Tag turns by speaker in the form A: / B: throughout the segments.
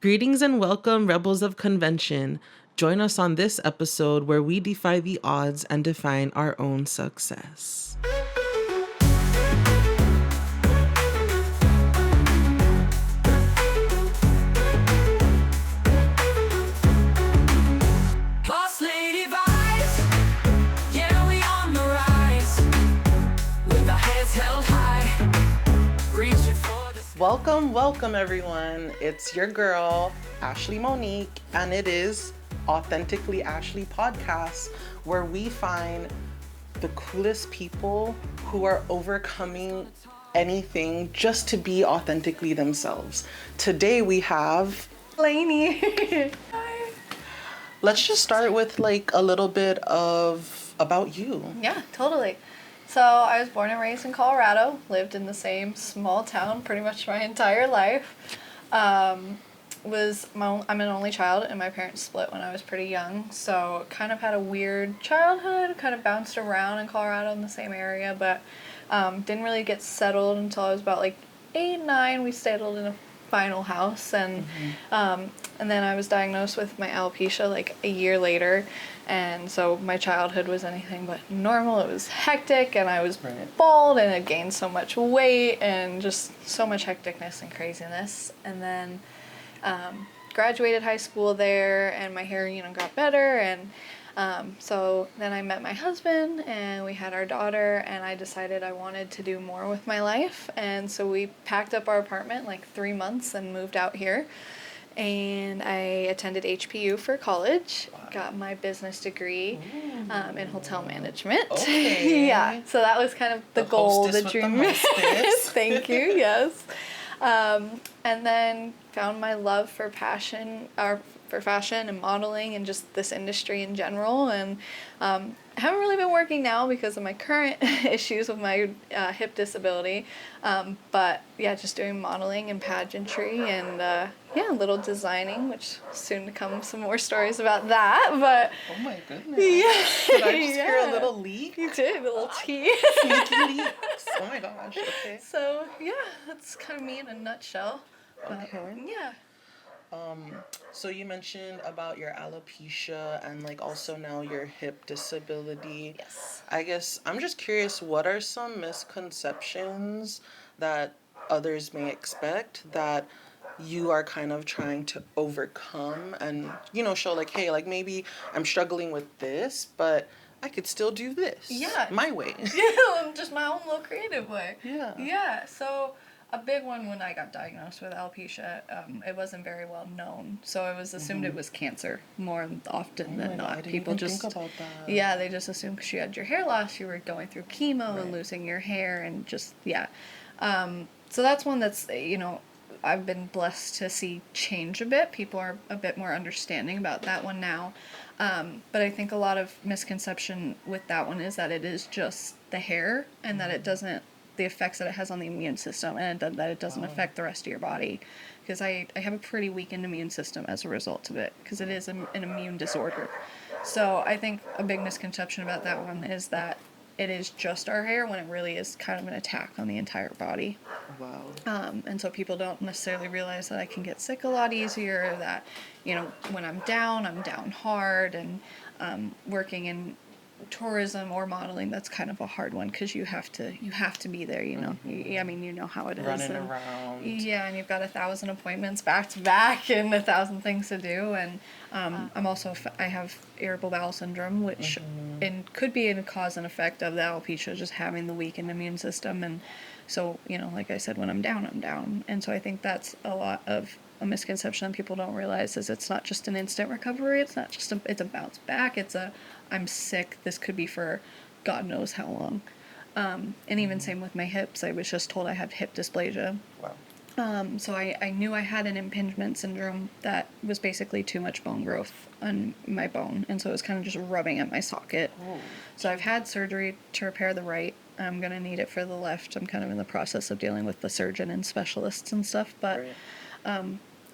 A: Greetings and welcome, Rebels of Convention. Join us on this episode where we defy the odds and define our own success.
B: Boss lady vibes, yeah, we on the rise, with our heads held high, reaching for the sky.
A: Welcome everyone. It's your girl, Ashley Monique, and it is Authentically Ashley Podcast, where we find the coolest people who are overcoming anything just to be authentically themselves. Today we have
C: Alani.
A: Let's just start with like a little bit of about you.
C: Yeah, totally. So I was born and raised in Colorado, lived in the same small town pretty much my entire life. I'm an only child, and my parents split when I was pretty young, so kind of had a weird childhood, kind of bounced around in Colorado in the same area, but didn't really get settled until I was about like 8, 9. We settled in a final house, and then I was diagnosed with my alopecia like a year later, and so my childhood was anything but normal. It was hectic, and I was bald, and had gained so much weight, and just so much hecticness and craziness, and then graduated high school there, and my hair, got better, and so then I met my husband, and we had our daughter, and I decided I wanted to do more with my life, and so we packed up our apartment like 3 months and moved out here, and I attended HPU for college, got my business degree in hotel management.
A: Okay.
C: Yeah, so that was kind of the goal, the dream. Thank you, yes. And then found my love for fashion and modeling and just this industry in general, and haven't really been working now because of my current issues with my hip disability, but yeah, just doing modeling and pageantry, and a little designing, which soon to come some more stories about that, but
A: Oh my goodness.
C: yeah.
A: Did I just hear a little leak?
C: You did, a little tea.
A: Sneaky leaks. Oh my gosh. Okay.
C: So yeah, that's kind of me in a nutshell. But,
A: Okay.
C: yeah.
A: So you mentioned about your alopecia and like also now your hip disability.
C: Yes.
A: I guess I'm just curious, what are some misconceptions that others may expect that you are kind of trying to overcome and, show like, hey, like maybe I'm struggling with this, but I could still do this.
C: Yeah.
A: My way.
C: Yeah, just my own little creative way.
A: Yeah.
C: Yeah, so a big one when I got diagnosed with alopecia, it wasn't very well known. So it was assumed it was cancer more often than not.
A: I didn't
C: People
A: even
C: just
A: think about that.
C: Yeah, they just assumed because you had your hair loss, you were going through chemo and losing your hair, and just so that's one that's I've been blessed to see change a bit. People are a bit more understanding about that one now. But I think a lot of misconception with that one is that it is just the hair, and that it doesn't, the effects that it has on the immune system, and that it doesn't affect the rest of your body. Because I have a pretty weakened immune system as a result of it, because it is an immune disorder. So I think a big misconception about that one is that it is just our hair, when it really is kind of an attack on the entire body.
A: Wow.
C: And so people don't necessarily realize that I can get sick a lot easier, that, when I'm down hard, and working in tourism or modeling, that's kind of a hard one, because you have to be there, I mean, you know how it is.
A: Running around.
C: Yeah, and you've got 1,000 appointments back to back and 1,000 things to do, and I have irritable bowel syndrome, which could be a cause and effect of the alopecia, just having the weakened immune system, and so, like I said, when I'm down, and so I think that's a lot of a misconception that people don't realize, is it's not just an instant recovery, it's not just it's a bounce back, it's a I'm sick, this could be for God knows how long. And even same with my hips, I was just told I had hip dysplasia.
A: Wow.
C: So I knew I had an impingement syndrome that was basically too much bone growth on my bone, and so it was kind of just rubbing at my socket.
A: Oh.
C: So I've had surgery to repair the right. I'm going to need it for the left. I'm kind of in the process of dealing with the surgeon and specialists and stuff, but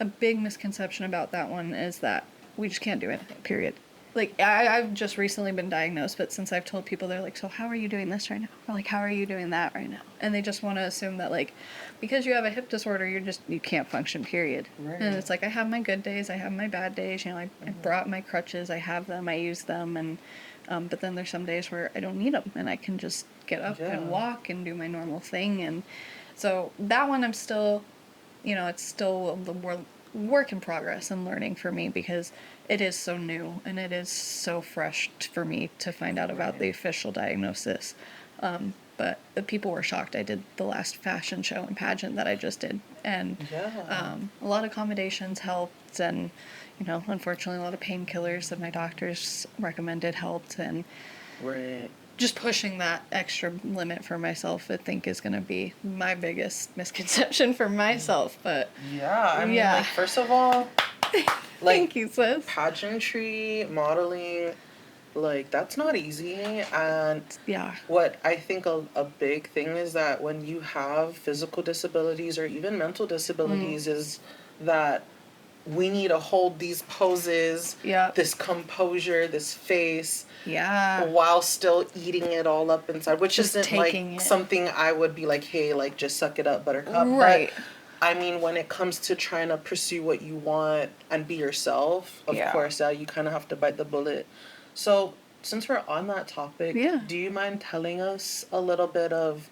C: a big misconception about that one is that we just can't do anything, period. like I've just recently been diagnosed, but since I've told people, they're like, so how are you doing this right now? Or like, how are you doing that right now? And they just want to assume that like, because you have a hip disorder, you can't function, period.
A: Right.
C: And it's like, I have my good days, I have my bad days, you know, I brought my crutches, I have them, I use them, and, but then there's some days where I don't need them, and I can just get up and walk and do my normal thing. And so that one I'm still, you know, it's still the work in progress and learning for me, because it is so new and it is so fresh for me to find out about the official diagnosis. But the people were shocked. I did the last fashion show and pageant that I just did, and a lot of accommodations helped, and you know, unfortunately, a lot of painkillers that my doctors recommended helped, and just pushing that extra limit for myself, I think, is going to be my biggest misconception for myself. But
A: I mean, like, first of all, like,
C: thank you, sis.
A: Pageantry, modeling, like, that's not easy. And what I think a big thing is that when you have physical disabilities or even mental disabilities is that we need to hold these poses, this composure, this face, while still eating it all up inside, which just isn't like something I would be like, hey, like, just suck it up, buttercup. Right. But I mean, when it comes to trying to pursue what you want and be yourself, of course, you kind of have to bite the bullet. So, since we're on that topic, do you mind telling us a little bit of,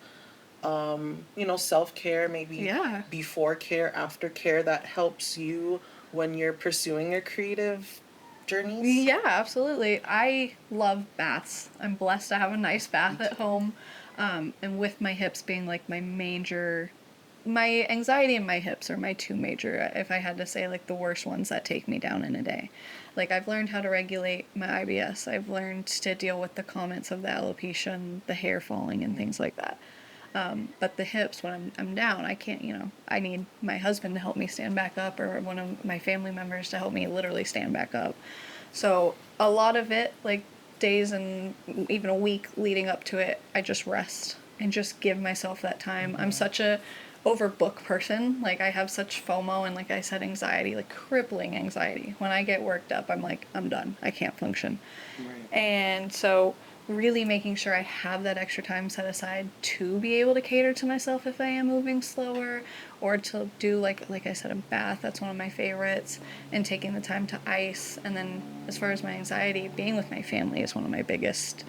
A: you know, self-care, maybe before care, after care, that helps you when you're pursuing your creative journeys?
C: Yeah, absolutely. I love baths. I'm blessed to have a nice bath at home. And with my hips being like my anxiety and my hips are my two major, if I had to say, like, the worst ones that take me down in a day. Like, I've learned how to regulate my IBS. I've learned to deal with the comments of the alopecia and the hair falling and things like that. But the hips, when I'm down, I can't, you know, I need my husband to help me stand back up, or one of my family members to help me literally stand back up. So a lot of it, like days and even a week leading up to it, I just rest and just give myself that time. I'm such a overbook person. Like, I have such FOMO and, like I said, anxiety, like crippling anxiety. When I get worked up, I'm like, I'm done. I can't function. And so really making sure I have that extra time set aside to be able to cater to myself if I am moving slower, or to do, like I said, a bath. That's one of my favorites, and taking the time to ice. And then as far as my anxiety, being with my family is one of my biggest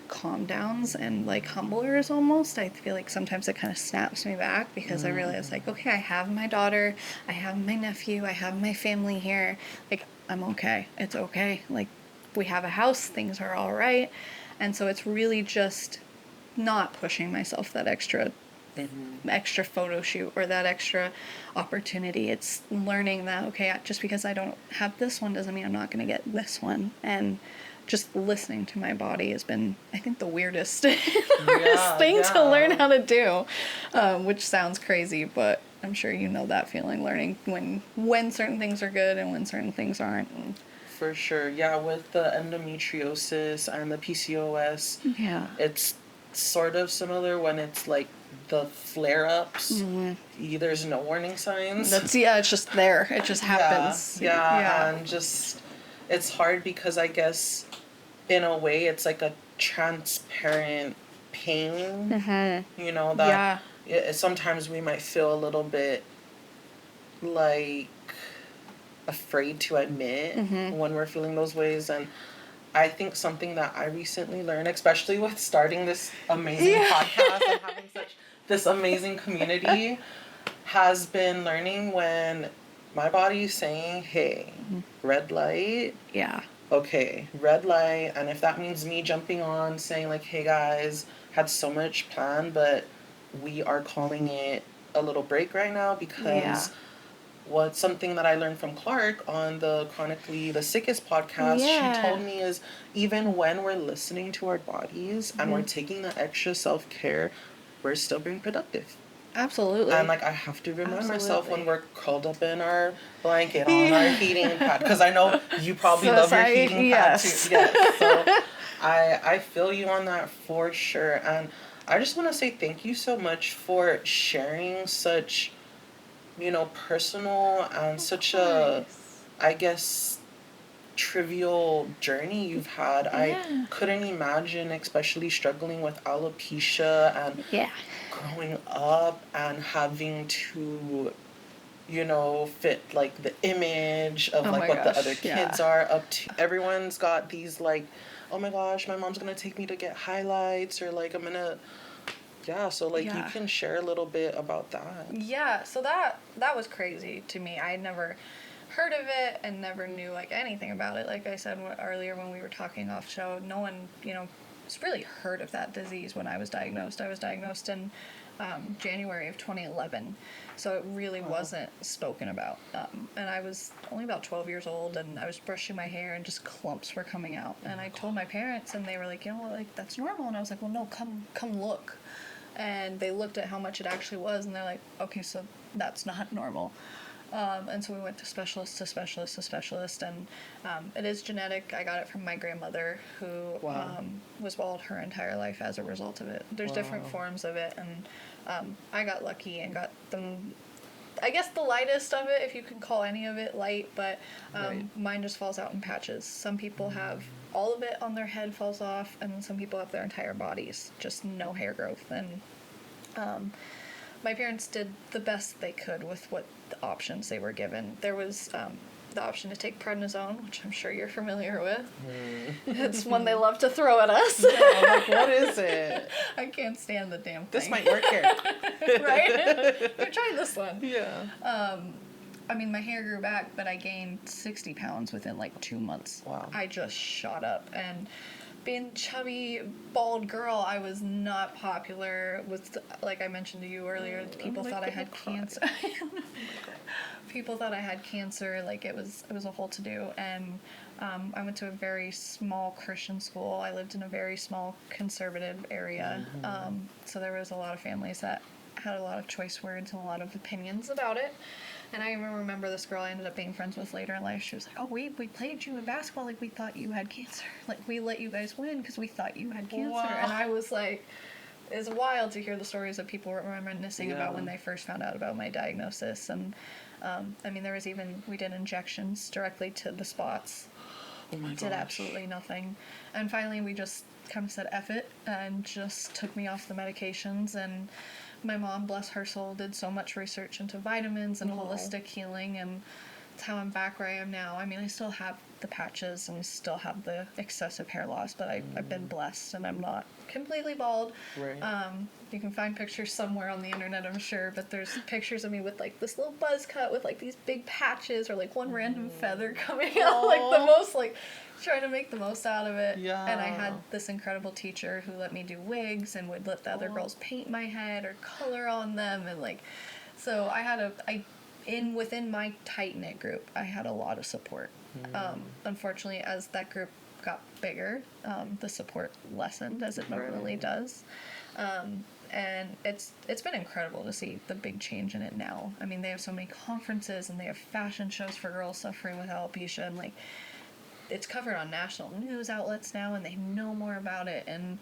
C: calm downs and, like, humblers almost. I feel like sometimes it kind of snaps me back, because I realize, like, okay, I have my daughter, I have my nephew, I have my family here, like, I'm okay, it's okay, like, we have a house, things are all right. And so it's really just not pushing myself that extra photo shoot or that extra opportunity. It's learning that, okay, just because I don't have this one doesn't mean I'm not going to get this one. And just listening to my body has been, I think, the weirdest thing to learn how to do, which sounds crazy, but I'm sure you know that feeling, learning when certain things are good and when certain things aren't.
A: For sure. Yeah, with the endometriosis and the PCOS, it's sort of similar when it's like the flare-ups. There's no warning signs.
C: It's just there. It just happens.
A: And just, it's hard because I guess in a way it's like a transparent pain, you know, that sometimes we might feel a little bit like afraid to admit when we're feeling those ways. And I think something that I recently learned, especially with starting this amazing podcast and having this amazing community, has been learning when my body is saying, hey, red light. Okay, red light. And if that means me jumping on saying, like, hey guys, had so much planned, but we are calling it a little break right now, because what's something that I learned from Clark on the Chronically the Sickest podcast, she told me, is even when we're listening to our bodies and we're taking the extra self-care, we're still being productive.
C: Absolutely.
A: And, like, I have to remind myself when we're curled up in our blanket on our heating pad, because I know you probably love your heating pad too. Yes. So I feel you on that for sure. And I just want to say thank you so much for sharing such, you know, personal and such a, I guess, trivial journey you've had.
D: Yeah.
A: I couldn't imagine, especially struggling with alopecia and
D: Yeah.
A: growing up and having to, you know, fit like the image of
C: Oh
A: like
C: my
A: what the
C: gosh,
A: other kids
C: yeah.
A: are up to. Everyone's got these like, oh my gosh, my mom's gonna take me to get highlights, or like I'm gonna, yeah. So like you
C: Yeah.
A: can share a little bit about that.
C: Yeah, so that was crazy to me. I had never heard of it and never knew like anything about it. Like I said earlier when we were talking off show, no one, you know, has really heard of that disease when I was diagnosed. I was diagnosed in January of 2011, so it really wasn't spoken about. And I was only about 12 years old, and I was brushing my hair, and just clumps were coming out. And I told my parents, and they were like, you know, like that's normal. And I was like, well, no, come look. And they looked at how much it actually was, and they're like, okay, so that's not normal. And so we went to specialist, and it is genetic. I got it from my grandmother, who
A: Wow.
C: was bald her entire life as a result of it. There's different
A: Wow.
C: forms of it, and I got lucky and got I guess the lightest of it, if you can call any of it light, but
A: Right.
C: mine just falls out in patches. Some people have all of it on their head falls off, and then some people have their entire bodies, just no hair growth. And my parents did the best they could with what the options they were given. There was the option to take prednisone, which I'm sure you're familiar with. It's one they love to throw at us.
A: I'm like, what is it?
C: I can't stand the damn thing.
A: This might work here.
C: Right? Here, try this one.
A: Yeah.
C: I mean, my hair grew back, but I gained 60 pounds within like 2 months.
A: Wow.
C: I just shot up. And being chubby, bald girl, I was not popular with, like I mentioned to you earlier, people thought I had cancer. People thought I had cancer, like it was a whole to-do. And I went to a very small Christian school. I lived in a very small conservative area. So there was a lot of families that had a lot of choice words and a lot of opinions about it. And I even remember this girl I ended up being friends with later in life. She was like, oh, we played you in basketball like we thought you had cancer. Like, we let you guys win because we thought you had cancer.
A: Wow.
C: And I was like, it's wild to hear the stories that people were reminiscing about when they first found out about my diagnosis. And, I mean, there was even, we did injections directly to the spots.
A: Oh my
C: Did
A: gosh.
C: absolutely nothing. And finally, we just kind of said F it and just took me off the medications. And my mom, bless her soul, did so much research into vitamins and holistic healing, and it's how I'm back where I am now. I mean, I still have the patches and still have the excessive hair loss, but I've been blessed and I'm not completely bald.
A: Right.
C: You can find pictures somewhere on the internet, I'm sure, but there's pictures of me with like this little buzz cut with like these big patches or like one random feather coming out, like the most, like trying to make the most out of it.
A: Yeah.
C: And I had this incredible teacher who let me do wigs and would let the other girls paint my head or color on them, and like, so I had within my tight knit group, I had a lot of support. Unfortunately, as that group got bigger, the support lessened as it normally does. And it's been incredible to see the big change in it now. I mean, they have so many conferences and they have fashion shows for girls suffering with alopecia, and like it's covered on national news outlets now, and they know more about it. And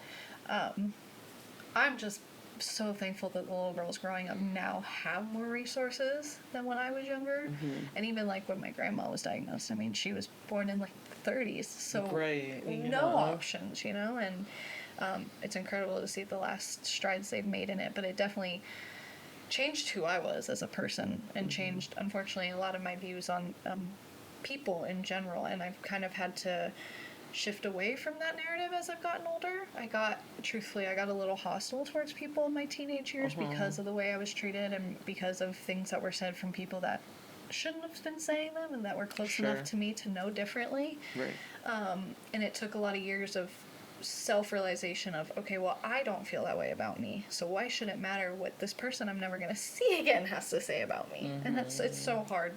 C: I'm just so thankful that the little girls growing up now have more resources than when I was younger. And even like when my grandma was diagnosed, I mean, she was born in like the 30s, so
A: Right,
C: no
A: yeah.
C: options, you know. And it's incredible to see the last strides they've made in it, but it definitely changed who I was as a person, and changed, unfortunately, a lot of my views on people in general. And I've kind of had to shift away from that narrative as I've gotten older. I got a little hostile towards people in my teenage years because of the way I was treated, and because of things that were said from people that shouldn't have been saying them and that were close enough to me to know differently.
A: Right.
C: And it took a lot of years of self-realization of, okay, well, I don't feel that way about me, so why should it matter what this person I'm never going to see again has to say about me? And it's so hard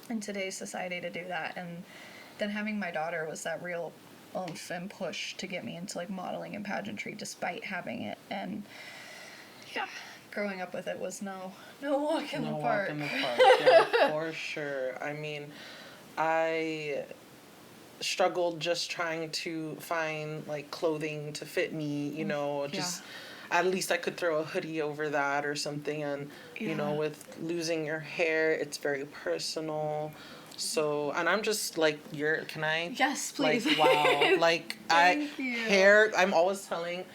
C: in today's society to do that. And then having my daughter was that real oomph and push to get me into like modeling and pageantry despite having it. And yeah, growing up with it was no walk in the park.
A: Walk in the park, yeah, for sure. I mean, I struggled just trying to find like clothing to fit me, you know, just at least I could throw a hoodie over that or something. And you know, with losing your hair, it's very personal. So, and I'm just like, can I?
C: Yes, please.
A: Like, wow. Like,
C: Thank you.
A: hair, I'm always telling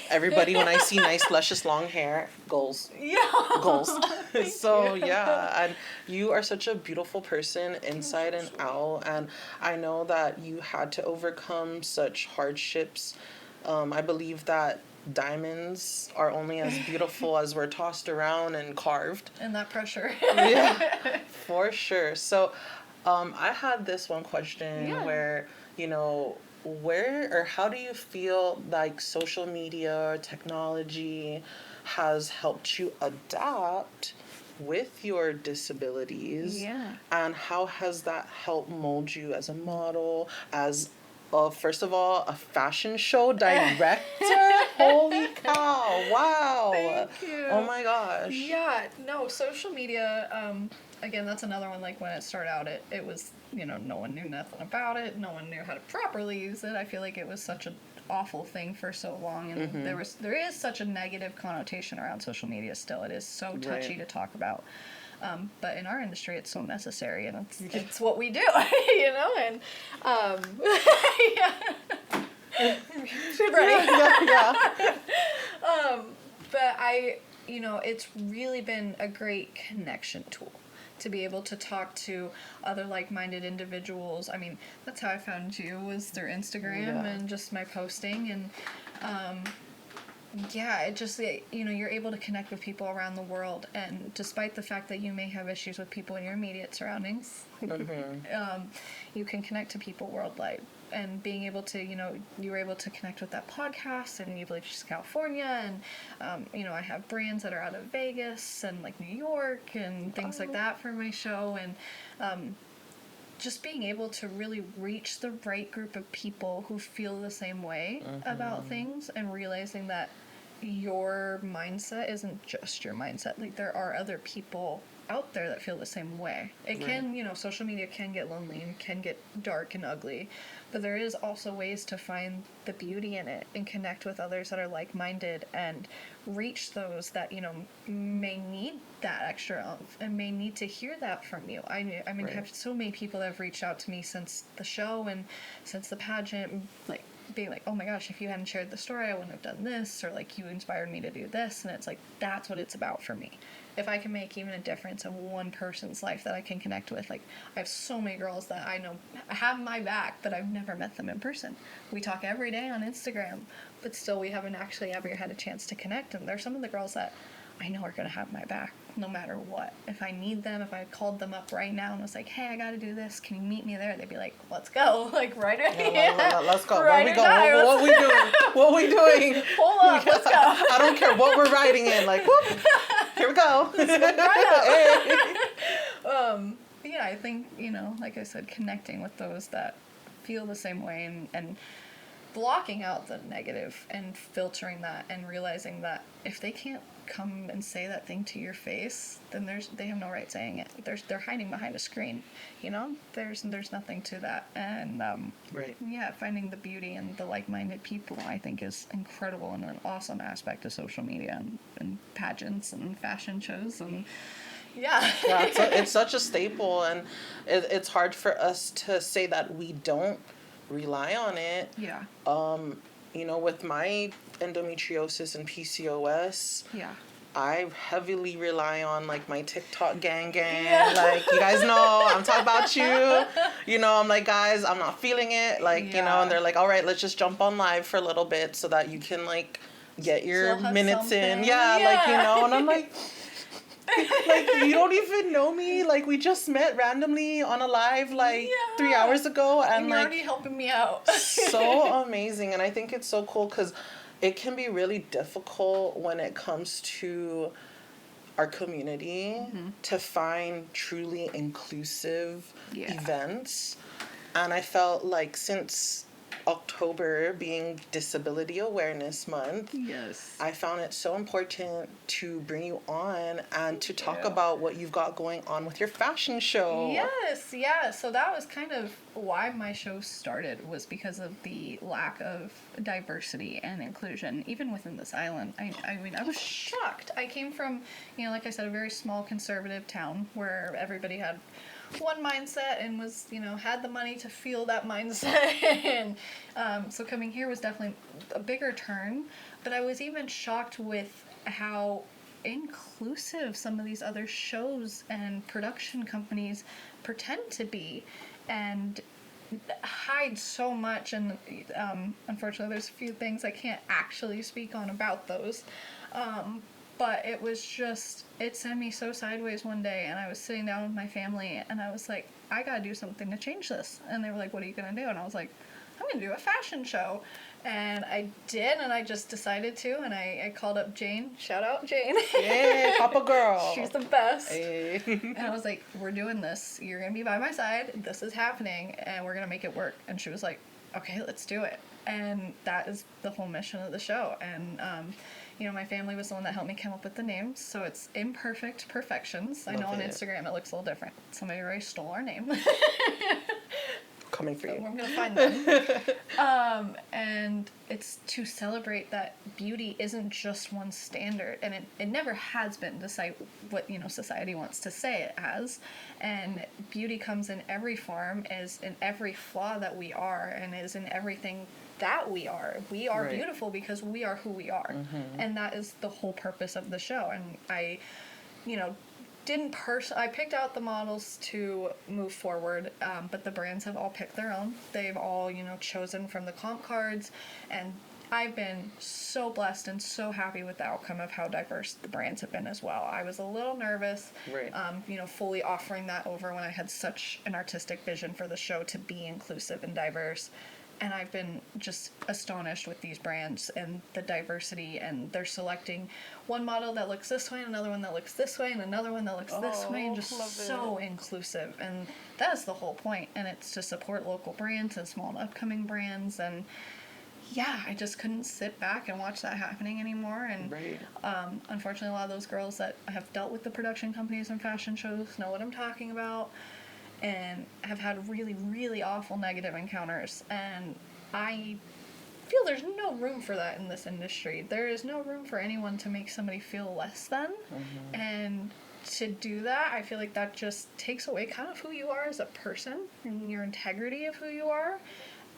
A: everybody when I see nice, luscious, long hair, goals.
C: Yeah.
A: Goals.
C: Thank
A: So,
C: you.
A: yeah. And you are such a beautiful person inside and out. And I know that you had to overcome such hardships. I believe that diamonds are only as beautiful as we're tossed around and carved.
C: And that pressure.
A: Yeah, for sure. So, I had this one question
C: Yeah.
A: where, where or how do you feel like social media or technology has helped you adapt with your disabilities?
C: Yeah.
A: And how has that helped mold you as a model, as first of all, a fashion show director? Holy cow! Wow!
C: Thank you.
A: Oh my gosh!
C: Yeah, no, social media, again, that's another one, like, when it started out, it was, no one knew nothing about it, no one knew how to properly use it. I feel like it was such an awful thing for so long, and there is such a negative connotation around social media still. It is so touchy
A: Right.
C: to talk about. But in our industry, it's so necessary, and it's what we do, and, yeah. Ready?
A: Yeah.
C: But it's really been a great connection tool to be able to talk to other like-minded individuals. I mean, that's how I found you, was through Instagram
A: Yeah.
C: and just my posting. And, it just, you're able to connect with people around the world. And despite the fact that you may have issues with people in your immediate surroundings, you can connect to people worldwide. And being able to, you were able to connect with that podcast, and you've lived in California, and, I have brands that are out of Vegas and like New York and things like that for my show. And just being able to really reach the right group of people who feel the same way about things, and realizing that your mindset isn't just your mindset. Like, there are other people out there that feel the same way. It can, social media can get lonely and can get dark and ugly, but there is also ways to find the beauty in it and connect with others that are like-minded and reach those that, may need that extra oomph and may need to hear that from you. I mean,
A: Right.
C: I have so many people that have reached out to me since the show and since the pageant, like, being like, oh my gosh, if you hadn't shared the story, I wouldn't have done this, or like, you inspired me to do this. And it's like, that's what it's about for me. If I can make even a difference in one person's life that I can connect with, like, I have so many girls that I know have my back, but I've never met them in person. We talk every day on Instagram, but still we haven't actually ever had a chance to connect. And there's some of the girls that I know are going to have my back no matter what. If I need them, if I called them up right now and was like, hey, I got to do this, can you meet me there? They'd be like, let's go. Like, right away.
A: Yeah, let's go.
C: Right,
A: Where we go? What we doing? What we doing?
C: Pull up, let's go.
A: I don't care what we're riding in. Like, whoop, here we go.
C: Yeah, I think, like I said, connecting with those that feel the same way, and blocking out the negative and filtering that, and realizing that if they can't come and say that thing to your face, then they have no right saying it. They're hiding behind a screen, there's nothing to that. And
A: Right.
C: yeah, finding the beauty in the like-minded people, I think, is incredible and an awesome aspect of social media and pageants and fashion shows. And yeah,
A: It's such a staple, and it's hard for us to say that we don't rely on it.
C: yeah,
A: With my endometriosis and PCOS,
C: yeah.
A: I heavily rely on, like, my TikTok gang.
C: Yeah.
A: Like, you guys know, I'm talking about you. I'm like, guys, I'm not feeling it. Like,
C: Yeah.
A: and they're like, all right, let's just jump on live for a little bit so that you can, like, get your
C: Still have
A: minutes in.
C: something.
A: Yeah,
C: Yeah.
A: and I'm like, like, you don't even know me. Like, we just met randomly on a live, like, 3 hours ago. And,
C: You're
A: like,
C: already helping me out.
A: so amazing. And I think it's so cool because it can be really difficult when it comes to our community to find truly inclusive events. And I felt like since October being Disability Awareness Month,
C: Yes.
A: I found it so important to bring you on and to talk
C: you.
A: about what you've got going on with your fashion show.
C: Yes, yeah. So that was kind of why my show started, was because of the lack of diversity and inclusion, even within this island. I mean, I was shocked. I came from, like I said, a very small conservative town where everybody had one mindset and was, had the money to feel that mindset. And so coming here was definitely a bigger turn. But I was even shocked with how inclusive some of these other shows and production companies pretend to be, and hide so much. And unfortunately, there's a few things I can't actually speak on about those. But it was just, it sent me so sideways one day, and I was sitting down with my family, and I was like, I gotta do something to change this. And they were like, what are you gonna do? And I was like, I'm gonna do a fashion show. And I did, and I just decided to, and I called up Jane. Shout out, Jane.
A: Yeah, Papa girl.
C: She's the best.
A: Hey.
C: And I was like, we're doing this. You're gonna be by my side. This is happening, and we're gonna make it work. And she was like, okay, let's do it. And that is the whole mission of the show. And my family was the one that helped me come up with the names, so it's Imperfect Perfections. I know on Instagram it looks a little different. Somebody already stole our name.
A: Coming for you.
C: I'm gonna find them. And it's to celebrate that beauty isn't just one standard, and it never has been, despite what society wants to say it as. And beauty comes in every form, is in every flaw that we are, and is in everything that we are. We are beautiful because we are who we are, and that is the whole purpose of the show. And I, I picked out the models to move forward, but the brands have all picked their own. They've all, chosen from the comp cards, and I've been so blessed and so happy with the outcome of how diverse the brands have been as well. I was a little nervous, fully offering that over when I had such an artistic vision for the show to be inclusive and diverse. And I've been just astonished with these brands and the diversity, and they're selecting one model that looks this way, and another one that looks this way, and another one that looks this way, and just so inclusive. And that's the whole point. And it's to support local brands and small and upcoming brands. And yeah, I just couldn't sit back and watch that happening anymore. And unfortunately, a lot of those girls that have dealt with the production companies and fashion shows know what I'm talking about, and have had really, really awful negative encounters. And I feel there's no room for that in this industry. There is no room for anyone to make somebody feel less than. And to do that, I feel like that just takes away kind of who you are as a person and your integrity of who you are.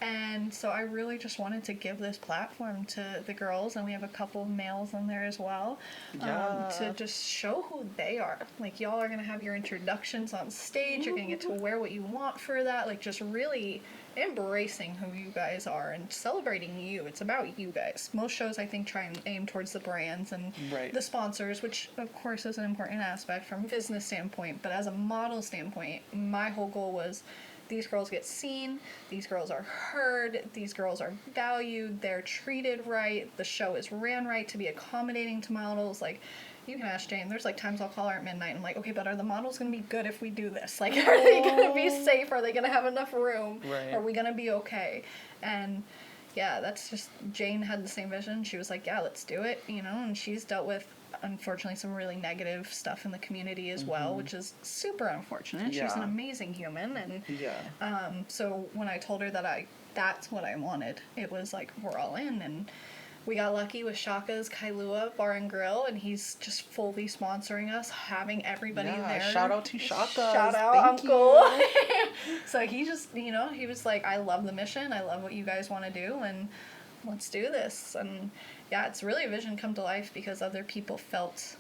C: And so I really just wanted to give this platform to the girls, and we have a couple of males on there as well, to just show who they are. Like, y'all are going to have your introductions on stage, you're going to get to wear what you want for that, like, just really embracing who you guys are and celebrating you. It's about you guys. Most shows, I think, try and aim towards the brands and the sponsors, which, of course, is an important aspect from a business standpoint, but as a model standpoint, my whole goal was these girls get seen, these girls are heard, these girls are valued, they're treated right, the show is ran right to be accommodating to models. Like, you can ask Jane, there's like times I'll call her at midnight and I'm like, okay, but are the models going to be good if we do this? Like, are they going to be safe? Are they going to have enough room? Are we going to be okay? And yeah, that's just, Jane had the same vision. She was like, yeah, let's do it, and she's dealt with, unfortunately, some really negative stuff in the community as well, which is super unfortunate. She's an amazing human, and so when I told her that that's what I wanted, it was like, we're all in. And we got lucky with Shaka's Kailua Bar and Grill, and he's just fully sponsoring us, having everybody there.
A: Shout out to Shaka.
C: Shout out, Uncle. So he just, he was like, I love the mission, I love what you guys want to do, and let's do this. And yeah, it's really a vision come to life because other people felt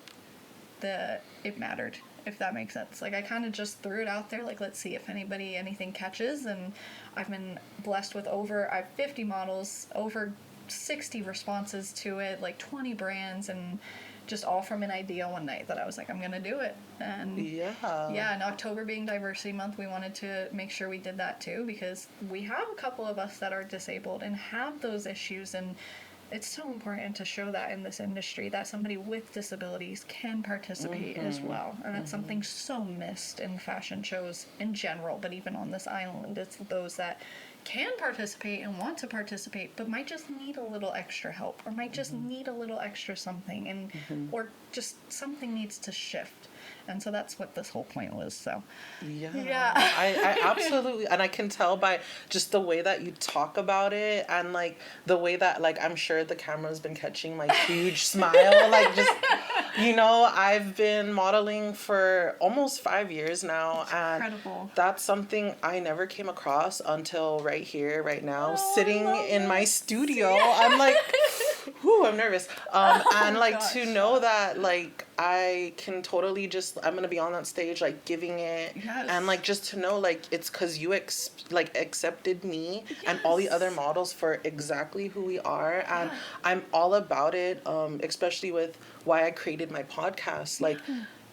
C: that it mattered, if that makes sense. Like, I kind of just threw it out there, like, let's see if anything catches. And I've been blessed with I have 50 models, over 60 responses to it, like 20 brands, and just all from an idea one night that I was like, I'm gonna do it. And and October being Diversity Month, we wanted to make sure we did that too, because we have a couple of us that are disabled and have those issues, and it's so important to show that in this industry, that somebody with disabilities can participate as well. And that's something so missed in fashion shows in general, but even on this island, it's those that can participate and want to participate, but might just need a little extra help, or might just need a little extra something, and or just something needs to shift. And so that's what this whole point was. So
A: I absolutely, and I can tell by just the way that you talk about it, and like the way that, like, I'm sure the camera's been catching my huge smile, like, just You know, I've been modeling for almost 5 years now, and
C: incredible.
A: that's something I never came across until right here, right now,
C: Oh, I
A: sitting
C: love
A: in my
C: this.
A: studio. I'm like, whew, I'm nervous. And like
C: gosh,
A: to know that like I can totally just, I'm gonna be on that stage like giving it,
C: Yes.
A: and like just to know like it's because you like accepted me and all the
C: Yes.
A: other models for exactly who we are, and
C: Yeah.
A: I'm all about it. Especially with why I created my podcast. Like,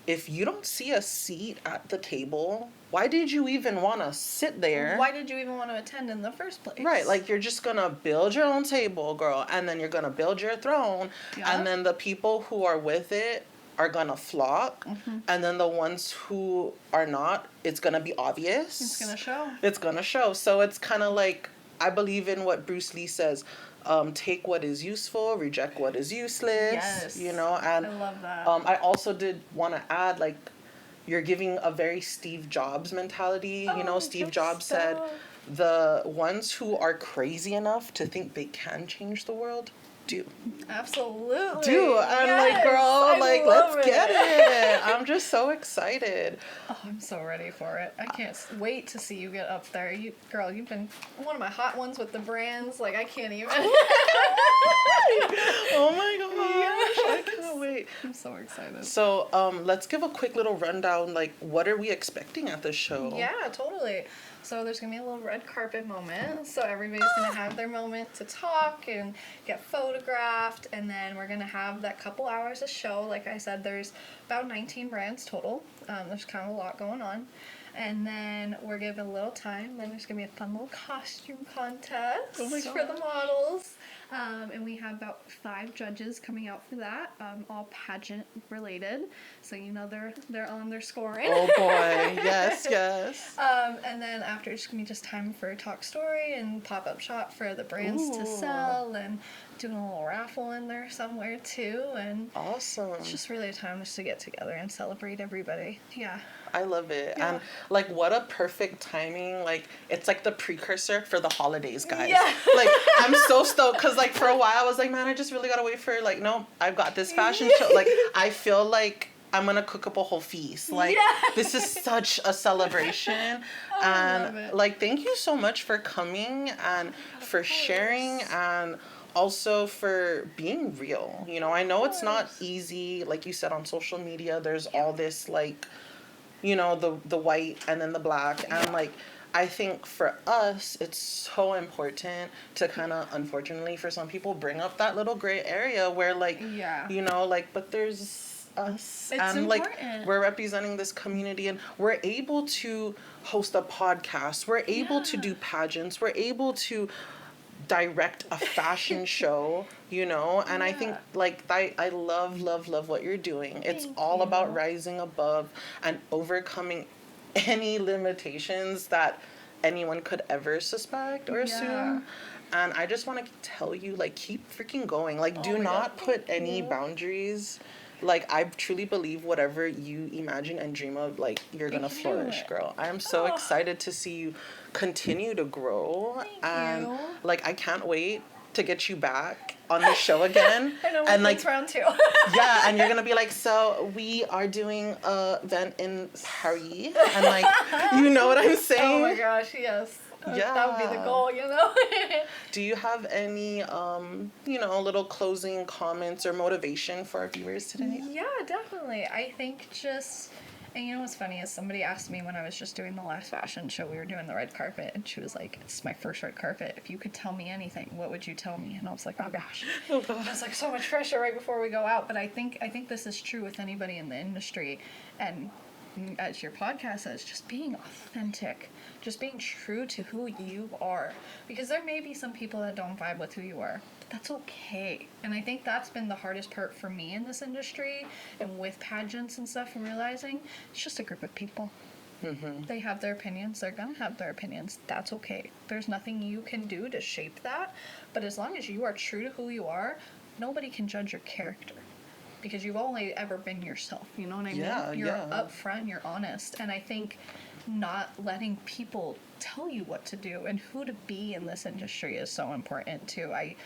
A: if you don't see a seat at the table, why did you even want to sit there?
C: Why did you even want to attend in the first place?
A: Right, like you're just gonna build your own table, girl, and then you're gonna build your throne,
C: Yeah.
A: and then the people who are with it are gonna flock, and then the ones who are not, it's gonna be obvious.
C: It's gonna show.
A: It's gonna show. So it's kind of like, I believe in what Bruce Lee says. Take what is useful, reject what is useless.
C: Yes.
A: You know, and
C: I love that.
A: I also did want to add, like, you're giving a very Steve Jobs mentality. You know,
C: Oh,
A: Steve
C: good
A: Jobs said,
C: stuff.
A: the ones who are crazy enough to think they can change the world do.
C: Absolutely.
A: Do. I'm like,
C: Yes,
A: girl,
C: I
A: like,
C: love
A: let's get it. I'm just so excited.
C: Oh, I'm so ready for it. I can't wait to see you get up there. Girl, you've been one of my hot ones with the brands. Like, I can't even.
A: Oh my gosh, I can't wait.
C: I'm so excited.
A: So, let's give a quick little rundown. Like, what are we expecting at this show?
C: Yeah, totally. So there's gonna be a little red carpet moment. So everybody's gonna have their moment to talk and get photographed, and then we're gonna have that couple hours of show. Like I said, there's about 19 brands total. There's kind of a lot going on. And then we're giving a little time. Then there's gonna be a fun little costume contest
A: Oh my
C: for the models. And we have about 5 judges coming out for that, all pageant related. So you know they're on their scoring.
A: Oh boy, yes, yes.
C: And then after it's gonna be just time for a talk story and pop-up shop for the brands to
A: Ooh.
C: sell, and doing a little raffle in there somewhere too. And
A: Awesome.
C: it's just really a time just to get together and celebrate everybody. Yeah.
A: I love it.
C: Yeah.
A: And like, what a perfect timing. Like, it's like the precursor for the holidays, guys.
C: Yeah.
A: Like, I'm so stoked because like for a while I was like, man, I just really gotta wait for, like, no, I've got this fashion show. Like, I feel like I'm gonna cook up a whole feast. Like,
C: Yes.
A: this is such a celebration.
C: I love
A: And
C: it.
A: like, thank you so much for coming and for sharing, and also for being real. You know, I know it's not
C: course.
A: easy. Like you said, on social media, there's all this like, you know, the white and then the black, and like, I think for us it's so important to kind of, unfortunately for some people, bring up that little gray area where like,
C: Yeah.
A: you know, like, but there's us,
C: It's
A: and like
C: important.
A: we're representing this community, and we're able to host a podcast, we're able to
C: Yeah.
A: do pageants, we're able to direct a fashion show, you know, and I think
C: Yeah.
A: like I love what you're doing. It's
C: Thank
A: all about
C: you.
A: rising above and overcoming any limitations that anyone could ever suspect or
C: Yeah.
A: assume. And I just want to tell you, like, keep freaking going. Like, do
C: Oh my
A: not
C: God,
A: put
C: thank
A: any
C: you.
A: boundaries. Like, I truly believe whatever you imagine and dream of, like, you're gonna
C: Thank
A: flourish,
C: you.
A: girl. I am so
C: Oh.
A: excited to see you continue to grow.
C: Thank
A: and
C: you.
A: like, I can't wait to get you back on the show again.
C: I know,
A: and like,
C: it's round 2.
A: yeah, and you're gonna be like, so we are doing a event in Paris, and like, you know what I'm saying?
C: Oh my gosh, yes. That would be the
A: Yeah.
C: goal, you know?
A: Do you have any, you know, little closing comments or motivation for our viewers today?
C: Yeah, definitely. I think just, and you know what's funny is somebody asked me when I was just doing the last fashion show, we were doing the red carpet, and she was like, it's my first red carpet. If you could tell me anything, what would you tell me? And I was like, oh gosh.
A: Oh gosh.
C: It's like so much pressure right before we go out. But I think this is true with anybody in the industry. And as your podcast says, just being authentic, just being true to who you are. Because there may be some people that don't vibe with who you are, but that's okay. And I think that's been the hardest part for me in this industry and with pageants and stuff, and realizing it's just a group of people. They have their opinions. They're gonna have their opinions. That's okay. There's nothing you can do to shape that. But as long as you are true to who you are, nobody can judge your character. Because you've only ever been yourself, you know what I mean?
A: Yeah,
C: You're
A: yeah.
C: upfront, you're honest. And I think not letting people tell you what to do and who to be in this industry is so important too. I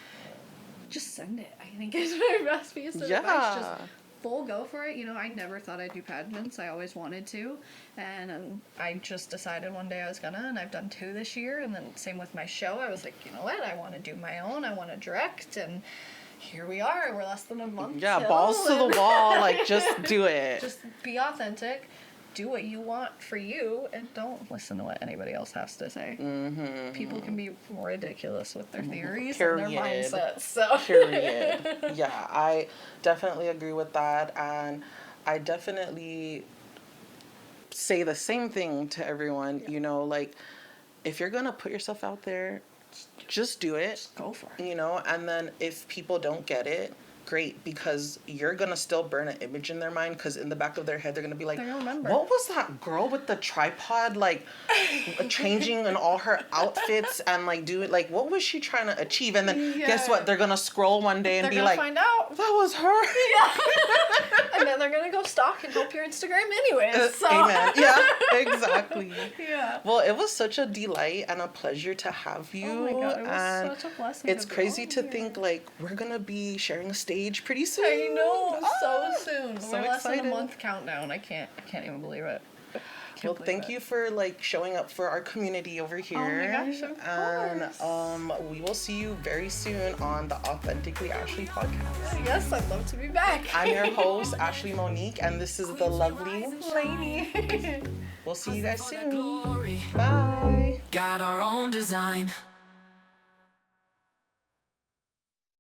C: just send it, I think, is my best piece of advice. Just
A: Yeah.
C: full go for it. You know, I never thought I'd do pageants. I always wanted to. And I just decided one day I was gonna, and I've done 2 this year. And then same with my show. I was like, you know what? I want to do my own. I want to direct. And here we are. We're less than a month.
A: Yeah,
C: till,
A: balls to the wall. Like, just do it.
C: Just be authentic. Do what you want for you, and don't listen to what anybody else has to say. Mm-hmm. People can be ridiculous with their theories
A: Period.
C: and their mindsets. So.
A: Period. Yeah, I definitely agree with that, and I definitely say the same thing to everyone. You know, like, if you're gonna put yourself out there, just do it.
C: Just go for it.
A: You know, and then if people don't get it, great, because you're gonna still burn an image in their mind, because in the back of their head they're gonna be like,
C: They're gonna remember.
A: what was that girl with the tripod, like changing in all her outfits and like doing, like, what was she trying to achieve? And then guess what, they're gonna scroll one day and
C: They're
A: be
C: gonna
A: like,
C: find out.
A: that was her.
C: Yeah. And then they're gonna go stalk and help your Instagram anyways. So.
A: Amen. Yeah, exactly.
C: Yeah.
A: Well, it was such a delight and a pleasure to have you.
C: Oh my God, it was
A: and
C: such a blessing.
A: it's
C: to be
A: crazy
C: on
A: to
C: here.
A: think like we're gonna be sharing a stage pretty soon.
C: I know,
A: Ah,
C: so soon.
A: so
C: We're less than
A: excited.
C: a month countdown. I can't even believe it.
A: Well, thank you for like showing up for our community over here.
C: Oh my gosh, of course.
A: And we will see you very soon on the Authentically Ashley podcast.
C: Yes, I'd love to be back.
A: I'm your host, Ashley Monique, and this is the lovely
C: Lady.
A: We'll see you guys soon.
B: Glory.
A: Bye.
B: Got our own design.